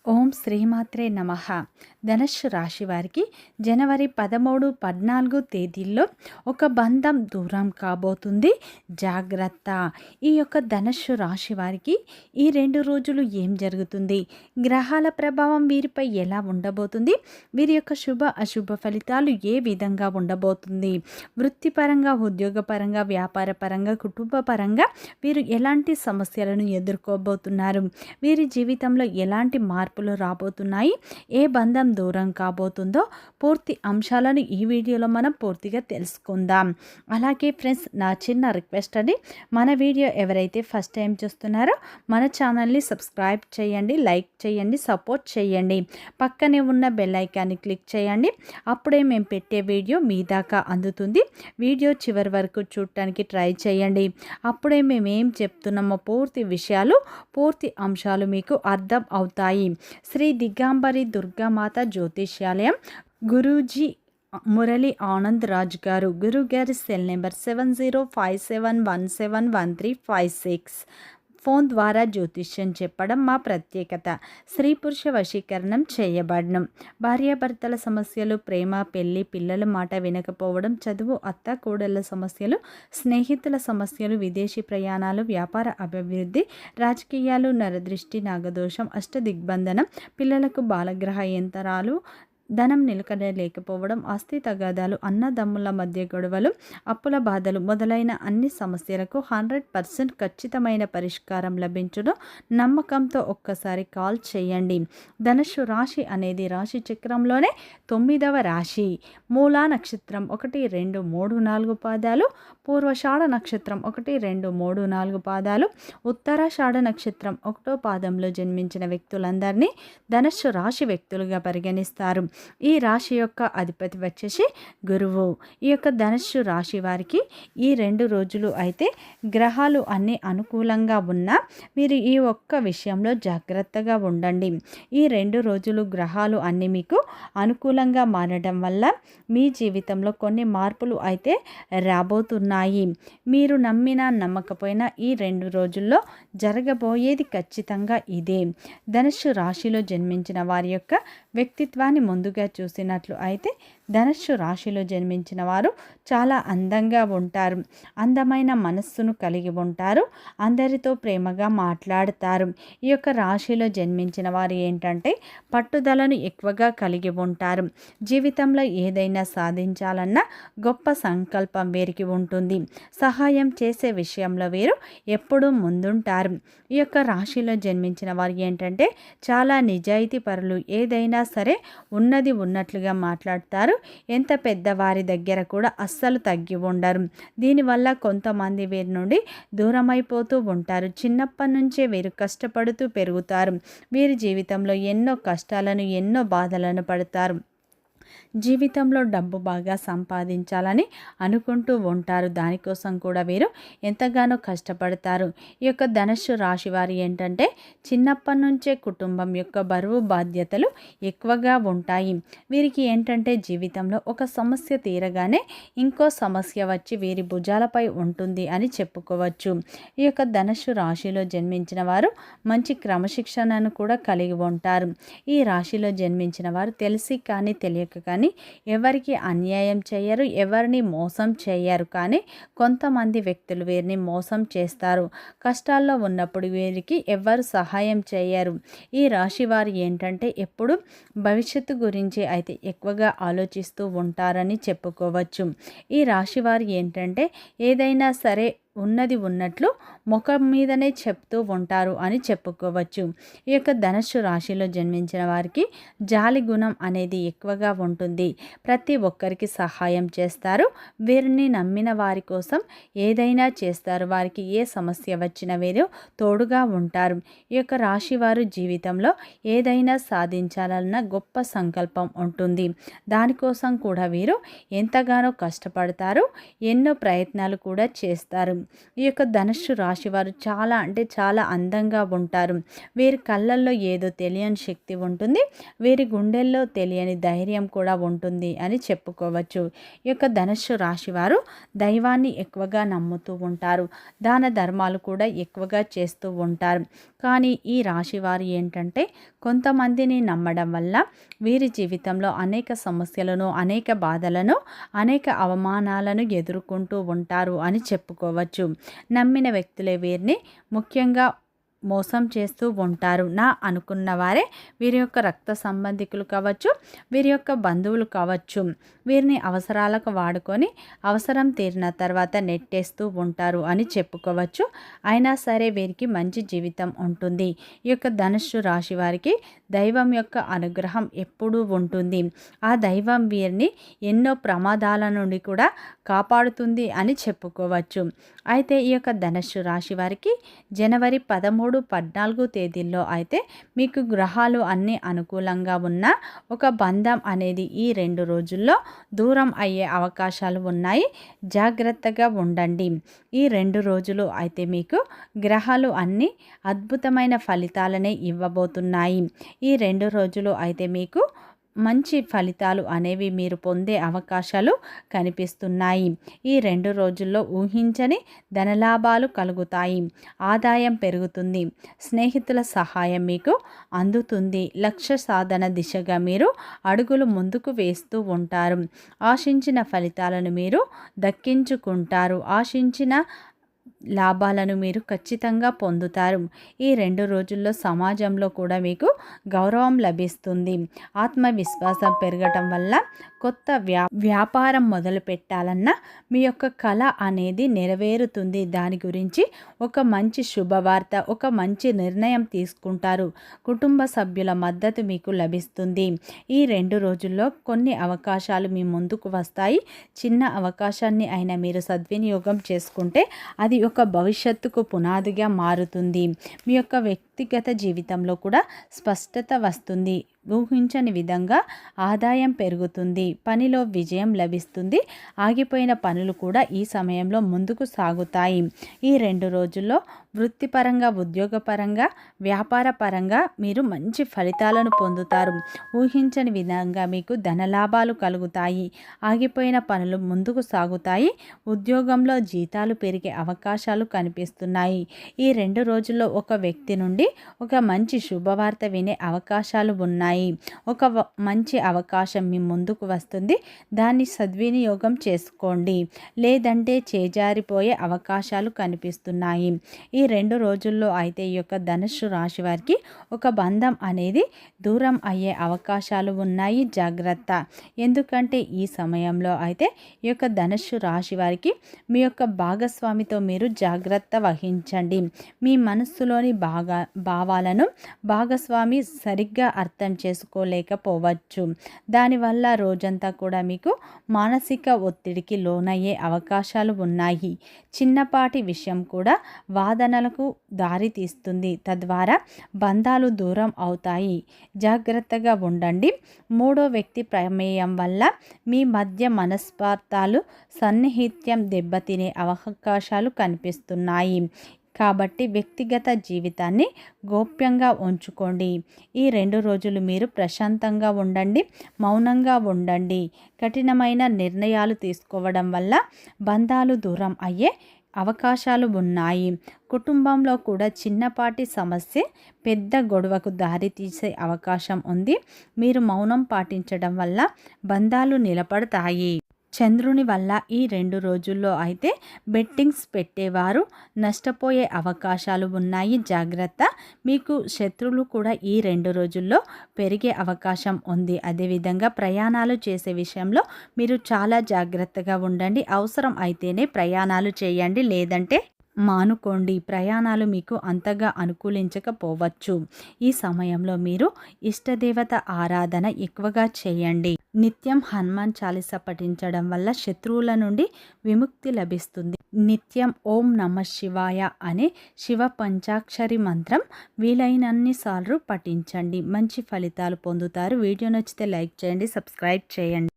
ఓం శ్రీమాత్రే నమః. ధనుస్సు రాశి వారికి జనవరి 13, 14 తేదీల్లో ఒక బంధం దూరం కాబోతుంది. జాగ్రత్త. ఈ యొక్క ధనుస్సు రాశి వారికి ఈ 2 రోజులు ఏం జరుగుతుంది, గ్రహాల ప్రభావం వీరిపై ఎలా ఉండబోతుంది, వీరి యొక్క శుభ అశుభ ఫలితాలు ఏ విధంగా ఉండబోతుంది, వృత్తిపరంగా, ఉద్యోగపరంగా, వ్యాపార పరంగా, కుటుంబ పరంగా వీరు ఎలాంటి సమస్యలను ఎదుర్కోబోతున్నారు, వీరి జీవితంలో ఎలాంటి మార్పులు రాబోతున్నాయి, ఏ బంధం దూరం కాబోతుందో పూర్తి అంశాలను ఈ వీడియోలో మనం పూర్తిగా తెలుసుకుందాం. అలాగే ఫ్రెండ్స్, నా చిన్న రిక్వెస్ట్ అండి, మన వీడియో ఎవరైతే ఫస్ట్ టైం చూస్తున్నారో మన ఛానల్ని సబ్స్క్రైబ్ చేయండి, లైక్ చేయండి, సపోర్ట్ చేయండి. పక్కనే ఉన్న బెల్ ఐకాన్ని క్లిక్ చేయండి. అప్పుడే మేము పెట్టే వీడియో మీ దాకా అందుతుంది. వీడియో చివరి వరకు చూడటానికి ట్రై చేయండి. అప్పుడే మేము ఏం చెప్తున్నామో పూర్తి విషయాలు, పూర్తి అంశాలు మీకు అర్థం అవుతాయి. శ్రీ దిగంబరి దుర్గామాత జ్యోతిష్యాలయం, గురూజీ మురళీ ఆనంద్ రాజ్ గారు. గురుగారి సెల్ నెంబర్ 7057171356. ఫోన్ ద్వారా జ్యోతిష్యం చెప్పడం మా ప్రత్యేకత. స్త్రీ పురుష వశీకరణం చేయబడడం, భార్యాభర్తల సమస్యలు, ప్రేమ, పెళ్లి, పిల్లల మాట వినకపోవడం, చదువు, అత్త కోడళ్ళ సమస్యలు, స్నేహితుల సమస్యలు, విదేశీ ప్రయాణాలు, వ్యాపార అభివృద్ధి, రాజకీయాలు, నరదృష్టి, నాగదోషం, అష్టదిగ్బంధనం, పిల్లలకు బాలగ్రహ యంత్రాలు, ధనం నిలకడ లేకపోవడం, ఆస్తి తగాదాలు, అన్నదమ్ముల మధ్య గొడవలు, అప్పుల బాధలు మొదలైన అన్ని సమస్యలకు 100% ఖచ్చితమైన పరిష్కారం లభించడం. నమ్మకంతో ఒక్కసారి కాల్ చేయండి. ధనుస్సు రాశి అనేది రాశి చక్రంలోనే 9వ రాశి. మూలా నక్షత్రం 1, 2, 3, 4 పాదాలు, పూర్వషాఢ నక్షత్రం 1, 2, 3, 4 పాదాలు, ఉత్తరాషాఢ నక్షత్రం 1వ పాదంలో జన్మించిన వ్యక్తులందరినీ ధనుస్సు రాశి వ్యక్తులుగా పరిగణిస్తారు. ఈ రాశి యొక్క అధిపతి వచ్చేసి గురువు. ఈ యొక్క ధనుస్సు రాశి వారికి ఈ 2 రోజులు అయితే గ్రహాలు అన్నీ అనుకూలంగా ఉన్నా మీరు ఈ ఒక్క విషయంలో జాగ్రత్తగా ఉండండి. ఈ 2 రోజులు గ్రహాలు అన్నీ మీకు అనుకూలంగా మారడం వల్ల మీ జీవితంలో కొన్ని మార్పులు అయితే రాబోతున్నాయి. మీరు నమ్మినా నమ్మకపోయినా ఈ 2 రోజుల్లో జరగబోయేది ఖచ్చితంగా ఇదే. ధనుస్సు రాశిలో జన్మించిన వారి యొక్క వ్యక్తిత్వాన్ని ముందుగా చూసినట్లు అయితే ధనుస్సు రాశిలో జన్మించిన వారు చాలా అందంగా ఉంటారు, అందమైన మనస్సును కలిగి ఉంటారు, అందరితో ప్రేమగా మాట్లాడతారు. ఈ యొక్క రాశిలో జన్మించిన వారు ఏంటంటే పట్టుదలను ఎక్కువగా కలిగి ఉంటారు. జీవితంలో ఏదైనా సాధించాలన్న గొప్ప సంకల్పం వీరికి ఉంటుంది. సహాయం చేసే విషయంలో వీరు ఎప్పుడూ ముందుంటారు. ఈ యొక్క రాశిలో జన్మించిన వారు ఏంటంటే చాలా నిజాయితీ పరులు. ఏదైనా సరే ఉన్నది ఉన్నట్లుగా మాట్లాడతారు. ఎంత పెద్దవారి దగ్గర కూడా అస్సలు తగ్గి ఉండరు. దీనివల్ల కొంతమంది వీరి నుండి దూరమైపోతూ ఉంటారు. చిన్నప్పటి నుంచే వీరు కష్టపడుతూ పెరుగుతారు. వీరి జీవితంలో ఎన్నో కష్టాలను, ఎన్నో బాధలను పడతారు. జీవితంలో డబ్బు బాగా సంపాదించాలని అనుకుంటూ ఉంటారు. దానికోసం కూడా వీరు ఎంతగానో కష్టపడతారు. ఈ యొక్క ధనుస్సు రాశి వారు ఏంటంటే చిన్నప్పటి నుంచే కుటుంబం యొక్క బరువు బాధ్యతలు ఎక్కువగా ఉంటాయి. వీరికి ఏంటంటే జీవితంలో ఒక సమస్య తీరగానే ఇంకో సమస్య వచ్చి వీరి భుజాలపై ఉంటుంది అని చెప్పుకోవచ్చు. ఈ యొక్క ధనుస్సు రాశిలో జన్మించిన వారు మంచి క్రమశిక్షణను కూడా కలిగి ఉంటారు. ఈ రాశిలో జన్మించిన వారు తెలిసి కానీ తెలియక కానీ ఎవరికి అన్యాయం చేయరు, ఎవరిని మోసం చేయరు. కానీ కొంతమంది వ్యక్తులు వీరిని మోసం చేస్తారు. కష్టాల్లో ఉన్నప్పుడు వీరికి ఎవరు సహాయం చేయరు. ఈ రాశి వారు ఏంటంటే ఎప్పుడు భవిష్యత్తు గురించి అయితే ఎక్కువగా ఆలోచిస్తూ ఉంటారని చెప్పుకోవచ్చు. ఈ రాశి వారు ఏంటంటే ఏదైనా సరే ఉన్నది ఉన్నట్లు ముఖం మీదనే చెప్తూ ఉంటారు అని చెప్పుకోవచ్చు. ఈ యొక్క ధనుస్సు రాశిలో జన్మించిన వారికి జాలి గుణం అనేది ఎక్కువగా ఉంటుంది. ప్రతి ఒక్కరికి సహాయం చేస్తారు. వీరిని నమ్మిన వారి కోసం ఏదైనా చేస్తారు. వారికి ఏ సమస్య వచ్చినా వీరు తోడుగా ఉంటారు. ఈ యొక్క రాశి వారు జీవితంలో ఏదైనా సాధించాలన్న గొప్ప సంకల్పం ఉంటుంది. దానికోసం కూడా వీరు ఎంతగానో కష్టపడతారు, ఎన్నో ప్రయత్నాలు కూడా చేస్తారు. ఈ యొక్క ధనుస్సు రాశి వారు చాలా అంటే చాలా అందంగా ఉంటారు. వీరి కళ్ళల్లో ఏదో తెలియని శక్తి ఉంటుంది. వీరి గుండెల్లో తెలియని ధైర్యం కూడా ఉంటుంది అని చెప్పుకోవచ్చు. ఈ యొక్క ధనుస్సు రాశి వారు దైవాన్ని ఎక్కువగా నమ్ముతూ ఉంటారు. దాన ధర్మాలు కూడా ఎక్కువగా చేస్తూ ఉంటారు. కానీ ఈ రాశివారు ఏంటంటే కొంతమందిని నమ్మడం వల్ల వీరి జీవితంలో అనేక సమస్యలను, అనేక బాధలను, అనేక అవమానాలను ఎదుర్కొంటూ ఉంటారు అని చెప్పుకోవచ్చు. నమ్మిన వ్యక్తులే వీరిని ముఖ్యంగా మోసం చేస్తూ ఉంటారు. నా అనుకున్న వారే వీరి యొక్క రక్త సంబంధికులు కావచ్చు, వీరి యొక్క బంధువులు కావచ్చు. వీరిని అవసరాలకు వాడుకొని అవసరం తీరిన తర్వాత నెట్టేస్తూ ఉంటారు అని చెప్పుకోవచ్చు. అయినా సరే వీరికి మంచి జీవితం ఉంటుంది. ఈ యొక్క ధనుస్సు రాశి వారికి దైవం యొక్క అనుగ్రహం ఎప్పుడూ ఉంటుంది. ఆ దైవం వీరిని ఎన్నో ప్రమాదాల నుండి కూడా కాపాడుతుంది అని చెప్పుకోవచ్చు. అయితే ఈ యొక్క ధనుస్సు రాశి వారికి జనవరి 13, 14 తేదీల్లో అయితే మీకు గ్రహాలు అన్నీ అనుకూలంగా ఉన్న ఒక బంధం అనేది ఈ 2 రోజుల్లో దూరం అయ్యే అవకాశాలు ఉన్నాయి. జాగ్రత్తగా ఉండండి. ఈ 2 రోజులు అయితే మీకు గ్రహాలు అన్నీ అద్భుతమైన ఫలితాలనే ఇవ్వబోతున్నాయి. ఈ 2 రోజులు అయితే మీకు మంచి ఫలితాలు అనేవి మీరు పొందే అవకాశాలు కనిపిస్తున్నాయి. ఈ 2 రోజుల్లో ఊహించని ధనలాభాలు కలుగుతాయి. ఆదాయం పెరుగుతుంది. స్నేహితుల సహాయం మీకు అందుతుంది. లక్ష్య సాధన దిశగా మీరు అడుగులు ముందుకు వేస్తూ ఉంటారు. ఆశించిన ఫలితాలను మీరు దక్కించుకుంటారు. ఆశించిన లాభాలను మీరు ఖచ్చితంగా పొందుతారు. ఈ 2 రోజుల్లో సమాజంలో కూడా మీకు గౌరవం లభిస్తుంది. ఆత్మవిశ్వాసం పెరగటం వల్ల కొత్త వ్యాపారం మొదలు పెట్టాలన్నా మీ యొక్క కళ అనేది నెరవేరుతుంది. దాని గురించి ఒక మంచి శుభవార్త, ఒక మంచి నిర్ణయం తీసుకుంటారు. కుటుంబ సభ్యుల మద్దతు మీకు లభిస్తుంది. ఈ 2 రోజుల్లో కొన్ని అవకాశాలు మీ ముందుకు వస్తాయి. చిన్న అవకాశాన్ని అయినా మీరు సద్వినియోగం చేసుకుంటే అది ఒక భవిష్యత్తుకు పునాదిగా మారుతుంది. మీ యొక్క వ్యక్తిగత జీవితంలో కూడా స్పష్టత వస్తుంది. ఊహించని విధంగా ఆదాయం పెరుగుతుంది. పనిలో విజయం లభిస్తుంది. ఆగిపోయిన పనులు కూడా ఈ సమయంలో ముందుకు సాగుతాయి. ఈ 2 రోజుల్లో వృత్తిపరంగా, ఉద్యోగపరంగా, వ్యాపార పరంగా మీరు మంచి ఫలితాలను పొందుతారు. ఊహించని విధంగా మీకు ధనలాభాలు కలుగుతాయి. ఆగిపోయిన పనులు ముందుకు సాగుతాయి. ఉద్యోగంలో జీతాలు పెరిగే అవకాశాలు కనిపిస్తున్నాయి. ఈ 2 రోజుల్లో ఒక వ్యక్తి నుండి ఒక మంచి శుభవార్త వినే అవకాశాలు ఉన్నాయి. ఒక మంచి అవకాశం మీ ముందుకు వస్తుంది. దాన్ని సద్వినియోగం చేసుకోండి. లేదంటే చేజారిపోయే అవకాశాలు కనిపిస్తున్నాయి. ఈ 2 రోజుల్లో అయితే ఈ యొక్క ధనుస్సు రాశి వారికి ఒక బంధం అనేది దూరం అయ్యే అవకాశాలు ఉన్నాయి. జాగ్రత్త. ఎందుకంటే ఈ సమయంలో అయితే ఈ యొక్క ధనుస్సు రాశి వారికి మీ యొక్క భాగస్వామితో మీరు జాగ్రత్త వహించండి. మీ మనస్సులోని భావాలను భాగస్వామి సరిగ్గా అర్థం చేసుకోలేకపోవచ్చు. దానివల్ల రోజంతా కూడా మీకు మానసిక ఒత్తిడికి లోనయ్యే అవకాశాలు ఉన్నాయి. చిన్నపాటి విషయం కూడా వాదనలకు దారి తీస్తుంది. తద్వారా బంధాలు దూరం అవుతాయి. జాగ్రత్తగా ఉండండి. 3వ వ్యక్తి ప్రమేయం వల్ల మీ మధ్య మనస్పార్థాలు, సన్నిహిత్యం దెబ్బతినే అవకాశాలు కనిపిస్తున్నాయి. కాబట్టి వ్యక్తిగత జీవితాన్ని గోప్యంగా ఉంచుకోండి. ఈ 2 రోజులు మీరు ప్రశాంతంగా ఉండండి. మౌనంగా ఉండండి. కఠినమైన నిర్ణయాలు తీసుకోవడం వల్ల బంధాలు దూరం అయ్యే అవకాశాలు ఉన్నాయి. కుటుంబంలో కూడా చిన్నపాటి సమస్య పెద్ద గొడవకు దారితీసే అవకాశం ఉంది. మీరు మౌనం పాటించడం వల్ల బంధాలు నిలబడతాయి. చంద్రుని వల్ల ఈ 2 రోజుల్లో అయితే బెట్టింగ్స్ పెట్టేవారు నష్టపోయే అవకాశాలు ఉన్నాయి. జాగ్రత్త. మీకు శత్రువులు కూడా ఈ 2 రోజుల్లో పెరిగే అవకాశం ఉంది. అదేవిధంగా ప్రయాణాలు చేసే విషయంలో మీరు చాలా జాగ్రత్తగా ఉండండి. అవసరం అయితేనే ప్రయాణాలు చేయండి, లేదంటే మానుకోండి. ప్రయాణాలు మీకు అంతగా అనుకూలించకపోవచ్చు. ఈ సమయంలో మీరు ఇష్టదేవత ఆరాధన ఎక్కువగా చేయండి. నిత్యం హనుమాన్ చాలీసా పఠించడం వల్ల శత్రువుల నుండి విముక్తి లభిస్తుంది. నిత్యం ఓం నమః శివాయ అనే శివ పంచాక్షరి మంత్రం వీలైనన్ని సార్లు పఠించండి. మంచి ఫలితాలు పొందుతారు. వీడియో నచ్చితే లైక్ చేయండి, సబ్స్క్రైబ్ చేయండి.